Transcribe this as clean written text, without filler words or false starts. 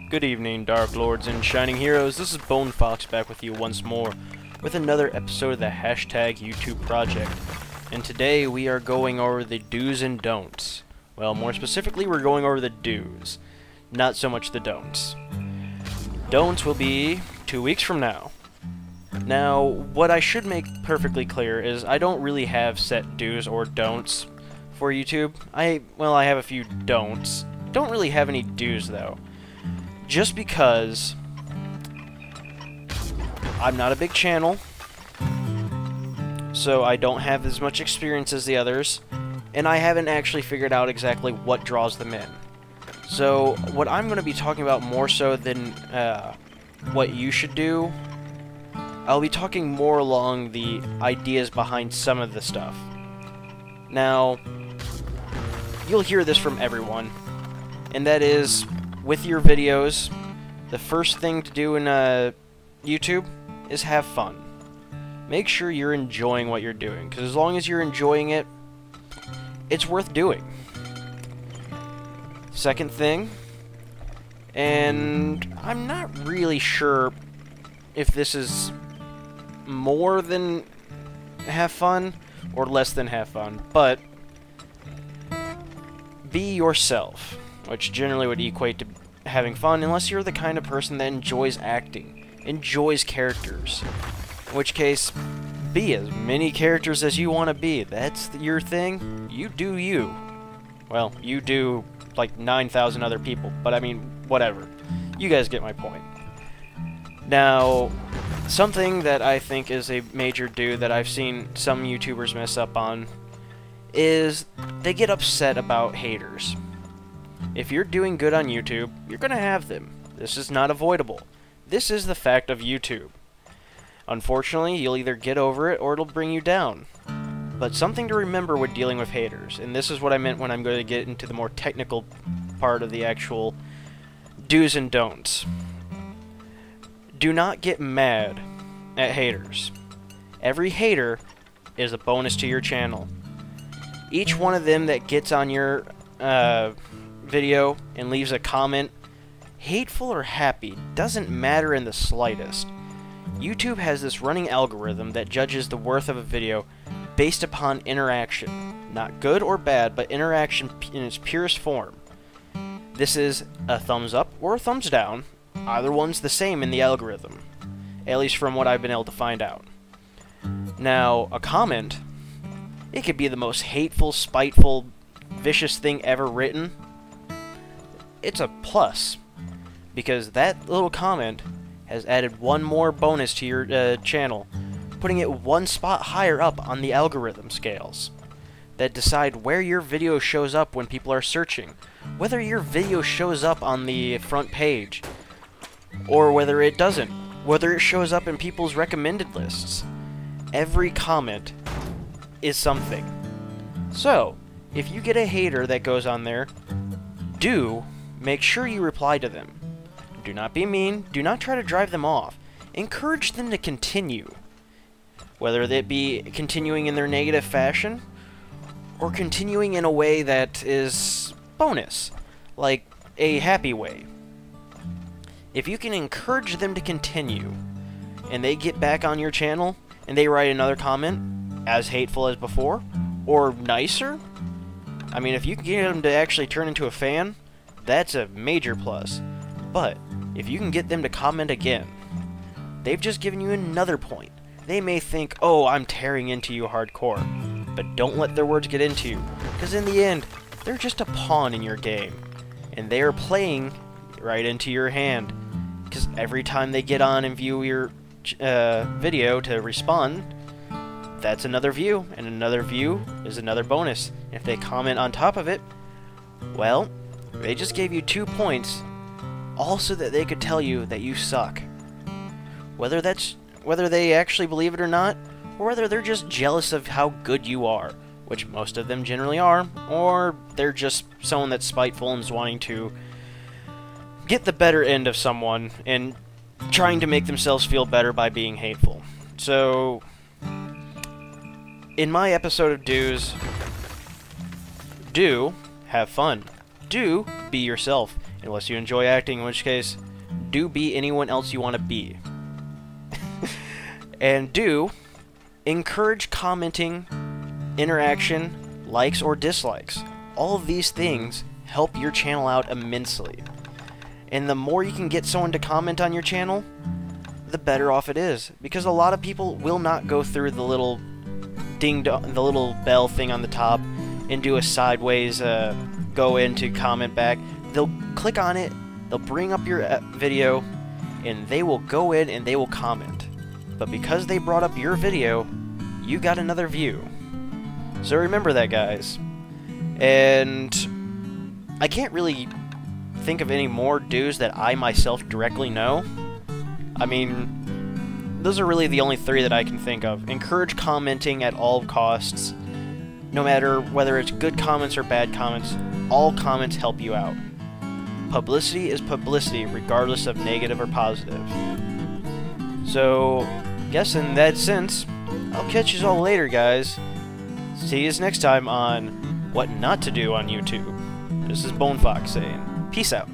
Good evening, Dark Lords and Shining Heroes. This is Bone Fox back with you once more with another episode of the Hashtag YouTube Project. And today we are going over the do's and don'ts. Well, more specifically, we're going over the do's, not so much the don'ts. Don'ts will be 2 weeks from now. Now, what I should make perfectly clear is I don't really have set do's or don'ts for YouTube. I have a few don'ts. Don't really have any do's, though. Just because I'm not a big channel, so I don't have as much experience as the others, and I haven't actually figured out exactly what draws them in. So what I'm going to be talking about more so than what you should do, I'll be talking more along the ideas behind some of the stuff. Now, you'll hear this from everyone, and that is, with your videos, the first thing to do in YouTube is have fun. Make sure you're enjoying what you're doing, because as long as you're enjoying it, it's worth doing. Second thing, and I'm not really sure if this is more than have fun or less than have fun, but be yourself, which generally would equate to having fun, unless you're the kind of person that enjoys acting, enjoys characters. In which case, be as many characters as you want to be. That's your thing. You do you. Well, you do like 9,000 other people, but I mean, whatever. You guys get my point. Now, something that I think is a major do that I've seen some YouTubers mess up on is they get upset about haters. If you're doing good on YouTube, you're going to have them. This is not avoidable. This is the fact of YouTube. Unfortunately, you'll either get over it or it'll bring you down. But something to remember when dealing with haters, and this is what I meant when I'm going to get into the more technical part of the actual do's and don'ts. Do not get mad at haters. Every hater is a bonus to your channel. Each one of them that gets on your video and leaves a comment, hateful or happy, doesn't matter in the slightest. YouTube has this running algorithm that judges the worth of a video based upon interaction. Not good or bad, but interaction in its purest form. This is a thumbs up or a thumbs down. Either one's the same in the algorithm, at least from what I've been able to find out. Now, a comment, it could be the most hateful, spiteful, vicious thing ever written. It's a plus, because that little comment has added one more bonus to your channel, putting it one spot higher up on the algorithm scales that decide where your video shows up when people are searching, whether your video shows up on the front page, or whether it doesn't, whether it shows up in people's recommended lists. Every comment is something. So, if you get a hater that goes on there, make sure you reply to them. Do not be mean. Do not try to drive them off. Encourage them to continue. Whether that be continuing in their negative fashion, or continuing in a way that is bonus, like a happy way. If you can encourage them to continue, and they get back on your channel, and they write another comment, as hateful as before, or nicer, I mean, if you can get them to actually turn into a fan, that's a major plus. But if you can get them to comment again, they've just given you another point. They may think, oh, I'm tearing into you hardcore, but don't let their words get into you, because in the end, they're just a pawn in your game, and they are playing right into your hand, because every time they get on and view your video to respond, that's another view, and another view is another bonus. If they comment on top of it, well, they just gave you 2 points, also that they could tell you that you suck. Whether they actually believe it or not, or whether they're just jealous of how good you are, which most of them generally are, or they're just someone that's spiteful and is wanting to get the better end of someone and trying to make themselves feel better by being hateful. So, in my episode of do's, have fun. do be yourself, unless you enjoy acting, in which case, do be anyone else you want to be. And do encourage commenting, interaction, likes or dislikes. All of these things help your channel out immensely. And the more you can get someone to comment on your channel, the better off it is. Because a lot of people will not go through the little the little bell thing on the top and do a sideways go in to comment back. They'll click on it, they'll bring up your video, and they will go in and they will comment. But because they brought up your video, you got another view. So remember that, guys. And I can't really think of any more do's that I myself directly know. I mean, those are really the only three that I can think of. Encourage commenting at all costs. No matter whether it's good comments or bad comments, all comments help you out. Publicity is publicity, regardless of negative or positive. So, guess in that sense, I'll catch you all later, guys. See you next time on What Not to Do on YouTube. This is Bone Fox saying, peace out.